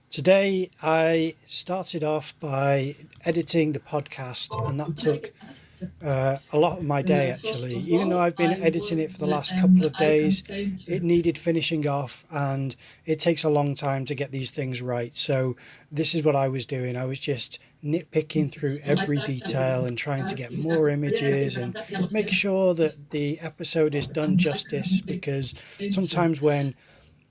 Today I started off by editing the podcast, and that took a lot of my day actually. Even though I've been editing it for the last couple of days, it needed finishing off, and it takes a long time to get these things right. So this is what I was doing. I was just nitpicking through every detail and trying to get more images and make sure that the episode is done justice, because sometimes when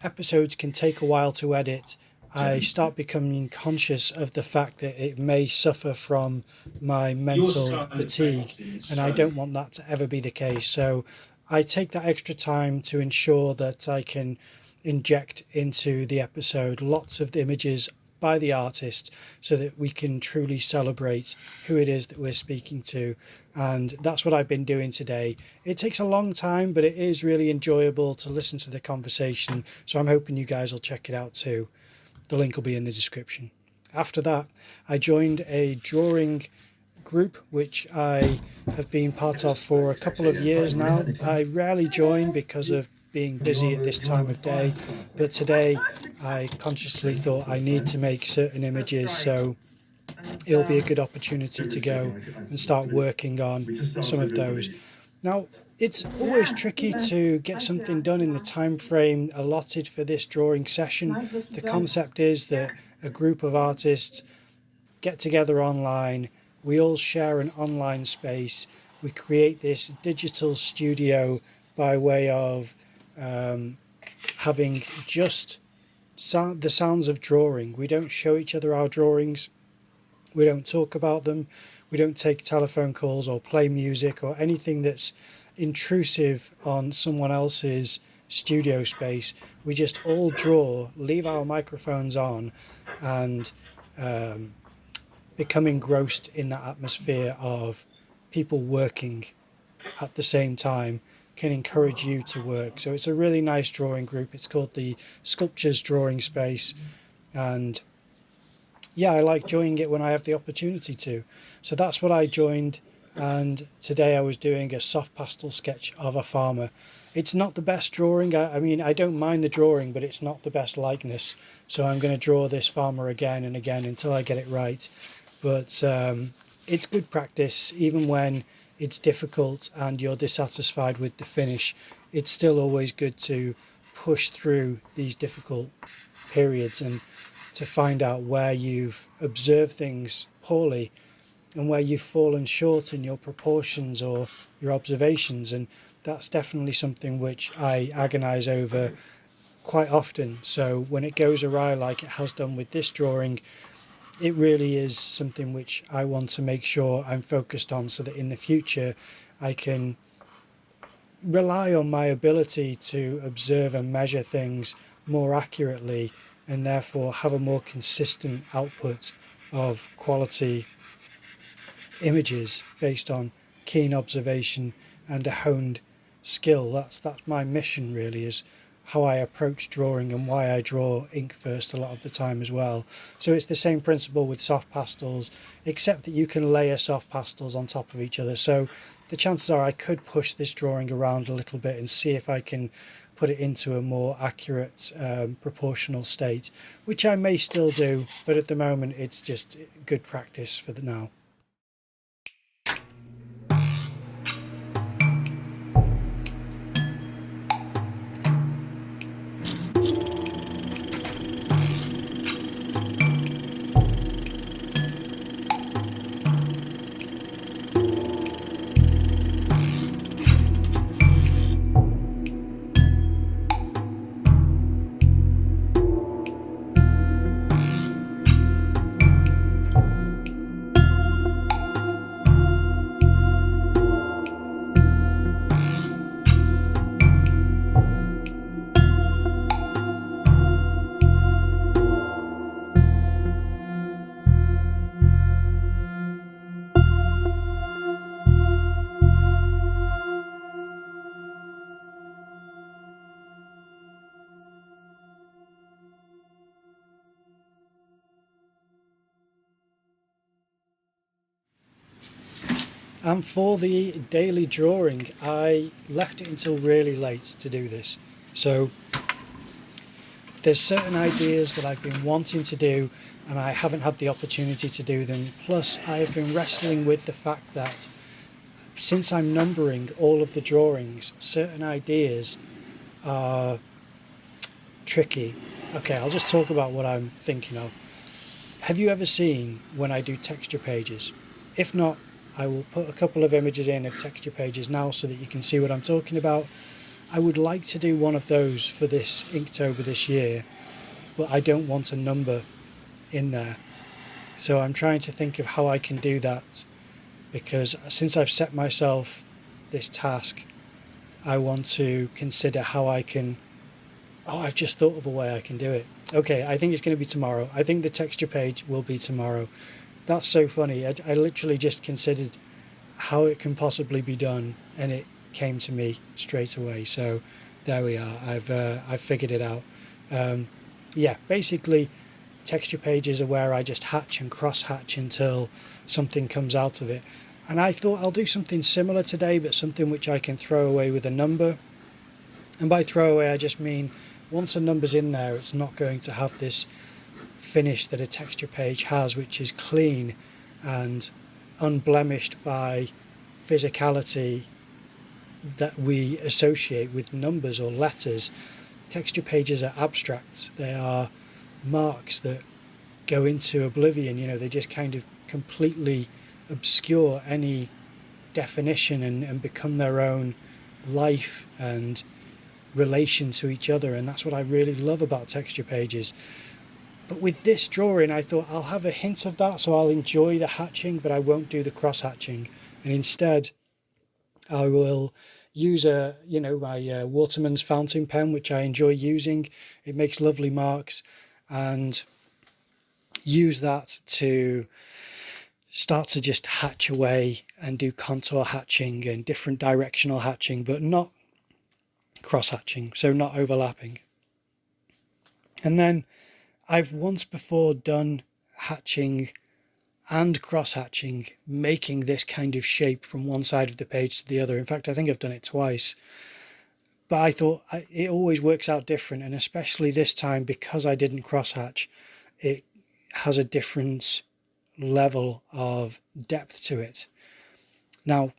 episodes can take a while to edit, I start becoming conscious of the fact that it may suffer from my mental fatigue, and I don't want that to ever be the case. So I take that extra time to ensure that I can inject into the episode lots of the images by the artist so that we can truly celebrate who it is that we're speaking to. And that's what I've been doing today. It takes a long time, but it is really enjoyable to listen to the conversation. So I'm hoping you guys will check it out too. The link will be in the description. After that, I joined a drawing group which I have been part of for a couple of years now. I rarely join because of being busy at this time of day, but today I consciously thought I need to make certain images, so it'll be a good opportunity to go and start working on some of those. Now, it's always tricky to get something done in the time frame allotted for this drawing session. The concept is that a group of artists get together online, we all share an online space, we create this digital studio by way of having just the sounds of drawing. We don't show each other our drawings, we don't talk about them, we don't take telephone calls or play music or anything that's intrusive on someone else's studio space. We just all draw, leave our microphones on, and become engrossed in that atmosphere of people working at the same time can encourage you to work. So it's a really nice drawing group. It's called the Sculptures Drawing Space, and yeah, I like joining it when I have the opportunity to. So that's what I joined, and today I was doing a soft pastel sketch of a farmer. It's not the best drawing. I mean, I don't mind the drawing, but it's not the best likeness. So I'm going to draw this farmer again and again until I get it right. But it's good practice, even when it's difficult and you're dissatisfied with the finish. It's still always good to push through these difficult periods and to find out where you've observed things poorly and where you've fallen short in your proportions or your observations. And that's definitely something which I agonize over quite often. So when it goes awry like it has done with this drawing, it really is something which I want to make sure I'm focused on, so that in the future I can rely on my ability to observe and measure things more accurately, and therefore have a more consistent output of quality images based on keen observation and a honed skill. That's my mission really, is how I approach drawing and why I draw ink first a lot of the time as well. So it's the same principle with soft pastels, except that you can layer soft pastels on top of each other. So the chances are I could push this drawing around a little bit and see if I can put it into a more accurate proportional state, which I may still do, but at the moment it's just good practice for the now. And for the daily drawing, I left it until really late to do this. So there's certain ideas that I've been wanting to do and I haven't had the opportunity to do them. Plus, I have been wrestling with the fact that since I'm numbering all of the drawings, certain ideas are tricky. Okay, I'll just talk about what I'm thinking of. Have you ever seen when I do texture pages? If not, I will put a couple of images in of texture pages now so that you can see what I'm talking about. I would like to do one of those for this Inktober this year, but I don't want a number in there. So I'm trying to think of how I can do that, because since I've set myself this task, I want to consider how I can... Oh, I've just thought of a way I can do it. Okay, I think it's going to be tomorrow. I think the texture page will be tomorrow. That's so funny. I literally just considered how it can possibly be done, and it came to me straight away. So there we are. I've figured it out. Yeah, basically texture pages are where I just hatch and cross hatch until something comes out of it. And I thought I'll do something similar today, but something which I can throw away with a number. And by throw away, I just mean once a number's in there, it's not going to have this finish that a texture page has, which is clean and unblemished by physicality that we associate with numbers or letters. Texture pages are abstract. They are marks that go into oblivion. You know, they just kind of completely obscure any definition and become their own life and relation to each other. And that's what I really love about texture pages. But with this drawing, I thought I'll have a hint of that, so I'll enjoy the hatching, but I won't do the cross hatching. And instead, I will use my Waterman's fountain pen, which I enjoy using. It makes lovely marks, and use that to start to just hatch away and do contour hatching and different directional hatching, but not cross hatching, so not overlapping. And then I've once before done hatching and cross hatching, making this kind of shape from one side of the page to the other. In fact, I think I've done it twice. But I thought it always works out different, and especially this time, because I didn't cross hatch, it has a different level of depth to it. Now,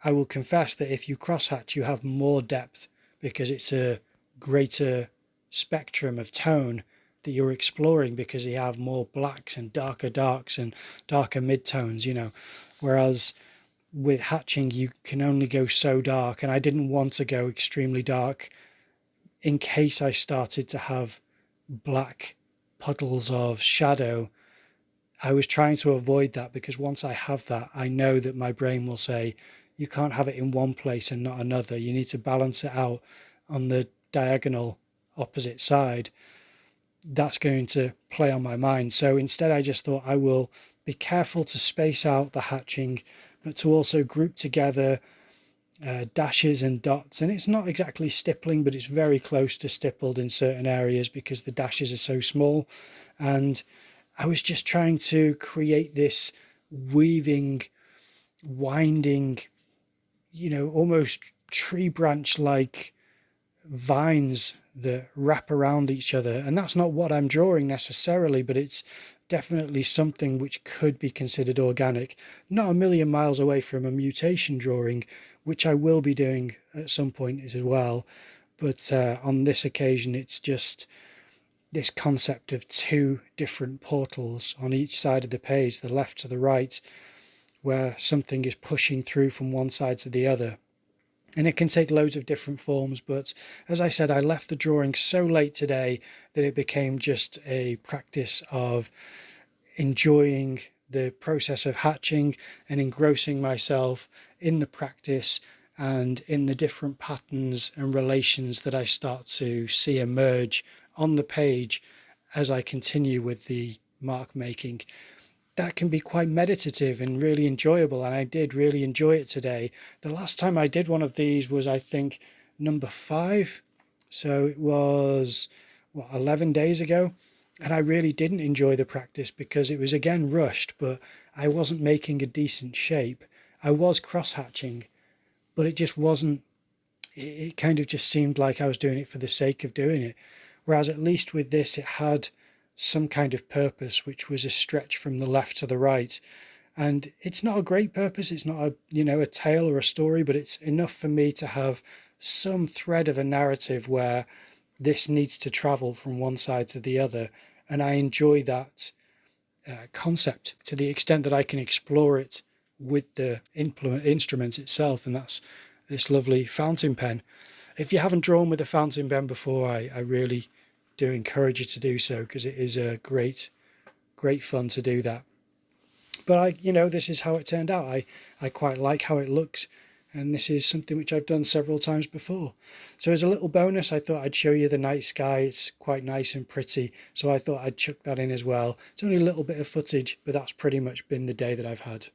I will confess that if you cross hatch, you have more depth because it's a greater spectrum of tone that you're exploring, because you have more blacks and darker darks and darker midtones, whereas with hatching you can only go so dark, and I didn't want to go extremely dark in case I started to have black puddles of shadow. I was trying to avoid that, because once I have that, I know that my brain will say, you can't have it in one place and not another. You need to balance it out on the diagonal opposite side. That's going to play on my mind. So instead, I just thought I will be careful to space out the hatching, but to also group together dashes and dots. And it's not exactly stippling, but it's very close to stippled in certain areas because the dashes are so small. And I was just trying to create this weaving, winding, almost tree branch like vines that wrap around each other. And that's not what I'm drawing necessarily, but it's definitely something which could be considered organic. Not a million miles away from a mutation drawing, which I will be doing at some point as well. But on this occasion, it's just this concept of two different portals on each side of the page, the left to the right, where something is pushing through from one side to the other. And it can take loads of different forms, but as I said, I left the drawing so late today that it became just a practice of enjoying the process of hatching and engrossing myself in the practice and in the different patterns and relations that I start to see emerge on the page as I continue with the mark making. That can be quite meditative and really enjoyable, and I did really enjoy it today. The last time I did one of these was, I think, number 5, so it was 11 days ago, and I really didn't enjoy the practice because it was again rushed, but I wasn't making a decent shape. I was cross-hatching, but it just wasn't, it kind of just seemed like I was doing it for the sake of doing it. Whereas at least with this, it had some kind of purpose, which was a stretch from the left to the right. And it's not a great purpose. It's not a tale or a story, but it's enough for me to have some thread of a narrative where this needs to travel from one side to the other. And I enjoy that concept to the extent that I can explore it with the instrument itself. And that's this lovely fountain pen. If you haven't drawn with a fountain pen before, I really do encourage you to do so, because it is a great fun to do that. But this is how it turned out. I quite like how it looks, and this is something which I've done several times before. So as a little bonus, I thought I'd show you the night sky. It's quite nice and pretty, so I thought I'd chuck that in as well. It's only a little bit of footage, but that's pretty much been the day that I've had.